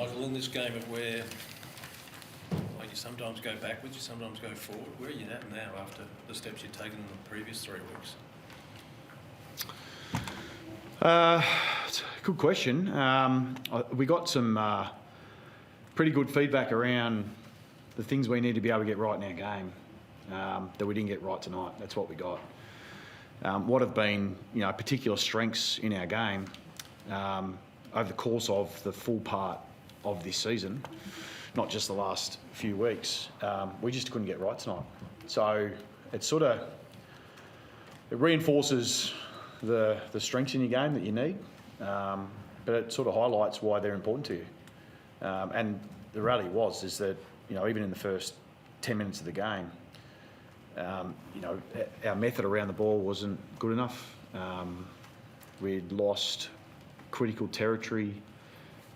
Michael, in this game of where you sometimes go backwards, you sometimes go forward, where are you at now after the steps you've taken in the previous 3 weeks? It's a good question. We got some pretty good feedback around the things we need to be able to get right in our game that we didn't get right tonight. That's what we got. What have been, particular strengths in our game over the course of the full part of this season, not just the last few weeks, we just couldn't get right tonight. So it reinforces the strengths in your game that you need, but it sort of highlights why they're important to you. And the reality is that, even in the first 10 minutes of the game, our method around the ball wasn't good enough. We'd lost critical territory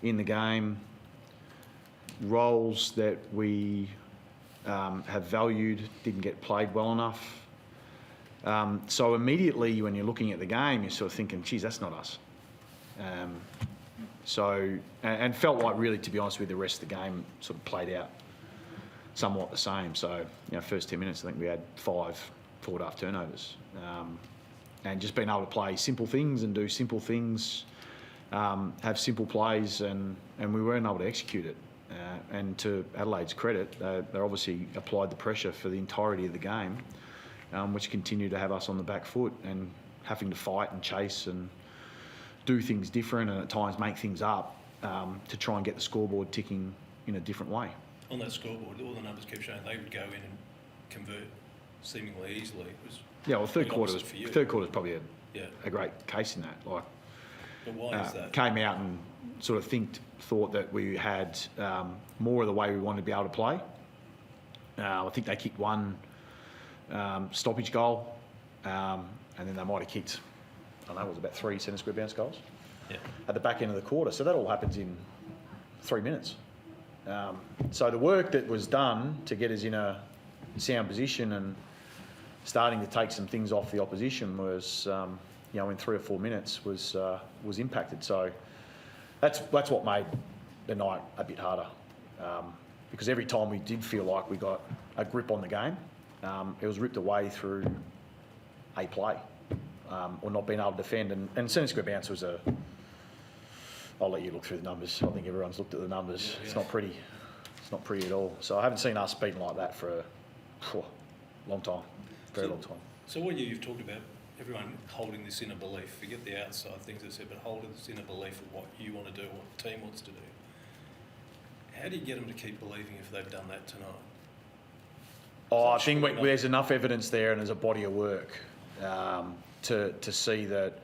in the game. Roles that we have valued didn't get played well enough. So immediately when you're looking at the game, you're sort of thinking, geez, that's not us. And felt like really, to be honest with you, the rest of the game sort of played out somewhat the same. So, first 10 minutes, I think we had 5 forward-half turnovers. And just being able to play simple things and do simple things, have simple plays, and we weren't able to execute it. And to Adelaide's credit, they obviously applied the pressure for the entirety of the game, which continued to have us on the back foot and having to fight and chase and do things different and at times make things up to try and get the scoreboard ticking in a different way. On that scoreboard, all the numbers kept showing they would go in and convert seemingly easily. Third quarter was probably a great case in that. But why is that? Came out and sort of thought that we had more of the way we wanted to be able to play. I think they kicked one stoppage goal, and then they might have kicked, I don't know, it was about 3 centre square bounce goals at the back end of the quarter. So that all happens in 3 minutes. So the work that was done to get us in a sound position and starting to take some things off the opposition was, in 3 or 4 minutes was impacted. So that's what made the night a bit harder, because every time we did feel like we got a grip on the game, it was ripped away through a play or not being able to defend. And centre square bounce was I'll let you look through the numbers. I think everyone's looked at the numbers. Yeah. It's not pretty. It's not pretty at all. So I haven't seen us beaten like that for a long time, very long time. So what you've talked about, everyone holding this inner belief, forget the outside things I said, but holding this inner belief of what you want to do, what the team wants to do. How do you get them to keep believing if they've done that tonight? I think there's enough evidence there, and there's a body of work to see that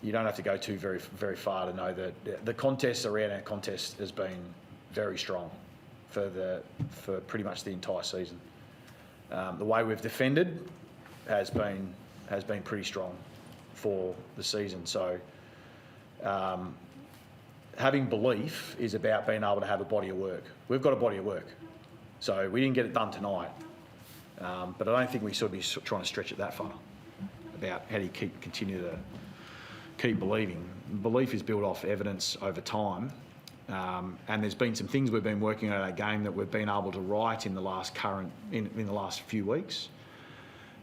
you don't have to go too very, very far to know that the contest around our contest has been very strong for pretty much the entire season. The way we've defended has been pretty strong for the season. So having belief is about being able to have a body of work. We've got a body of work. So we didn't get it done tonight, but I don't think we should be trying to stretch it that far about how do you continue to keep believing. Belief is built off evidence over time, and there's been some things we've been working on in our game that we've been able to right in the last few weeks.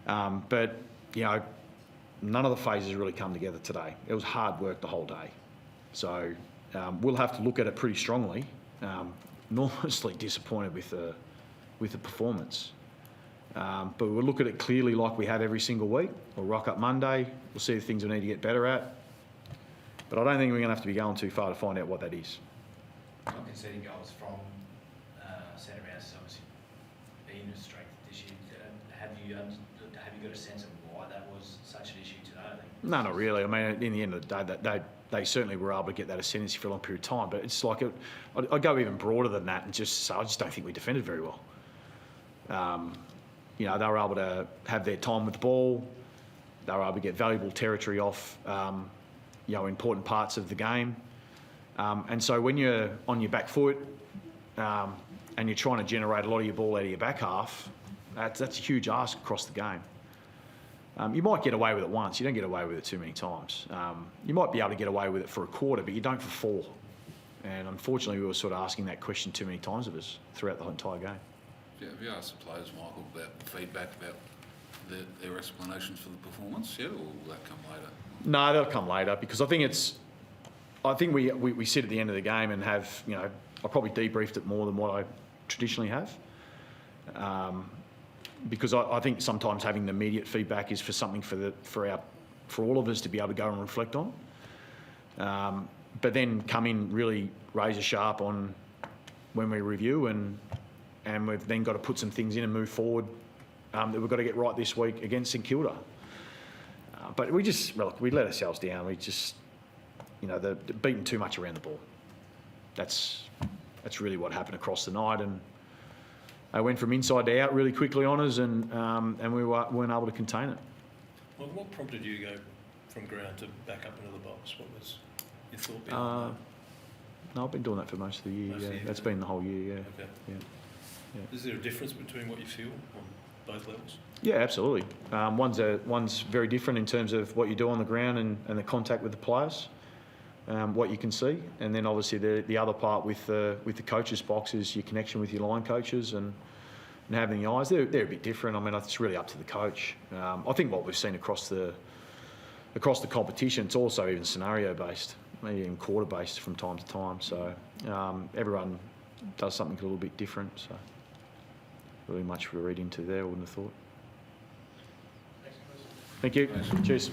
But none of the phases really come together today. It was hard work the whole day, so we'll have to look at it pretty strongly. Enormously disappointed with the performance. But we'll look at it clearly like we have every single week. We'll rock up Monday. We'll see the things we need to get better at. But I don't think we're going to have to be going too far to find out what that is. Not conceding goals from centre bounce has obviously been a strength this year. Have you got a sense of why that was such an issue today? No, not really. I mean, in the end of the day, they certainly were able to get that ascendancy for a long period of time. But it's like I'd go even broader than that and just say I just don't think we defended very well. They were able to have their time with the ball. They were able to get valuable territory off, important parts of the game. And so when you're on your back foot and you're trying to generate a lot of your ball out of your back half, that's a huge ask across the game. You might get away with it once. You don't get away with it too many times. You might be able to get away with it for a quarter, but you don't for 4. And unfortunately, we were sort of asking that question too many times of us throughout the entire game. Yeah, have you asked the players, Michael, about feedback about their explanations for the performance yet, or will that come later? No, they'll come later, because I think we sit at the end of the game and have, you know, I probably debriefed it more than what I traditionally have. Because I think sometimes having the immediate feedback is for something for all of us to be able to go and reflect on. But then come in really razor sharp on when we review, and we've then got to put some things in and move forward that we've got to get right this week against St Kilda. But we let ourselves down. We just, you know, they're beating too much around the ball. That's really what happened across the night, and they went from inside to out really quickly on us, and we weren't able to contain it. Well, what prompted you to go from ground to back up into the box? What was your thought behind that? No, I've been doing that for most of the year. Most of the year, That's yeah. been the whole year. Okay. Yeah. Is there a difference between what you feel on both levels? Yeah, absolutely. One's very different in terms of what you do on the ground and the contact with the players, what you can see, and then obviously the other part with the coaches' box is your connection with your line coaches and having the eyes. They're a bit different. I mean, it's really up to the coach. I think what we've seen across the competition, it's also even scenario based, maybe even quarter based from time to time. So everyone does something a little bit different. So really much to read into there, I wouldn't have thought. Thank you. Thanks. Cheers.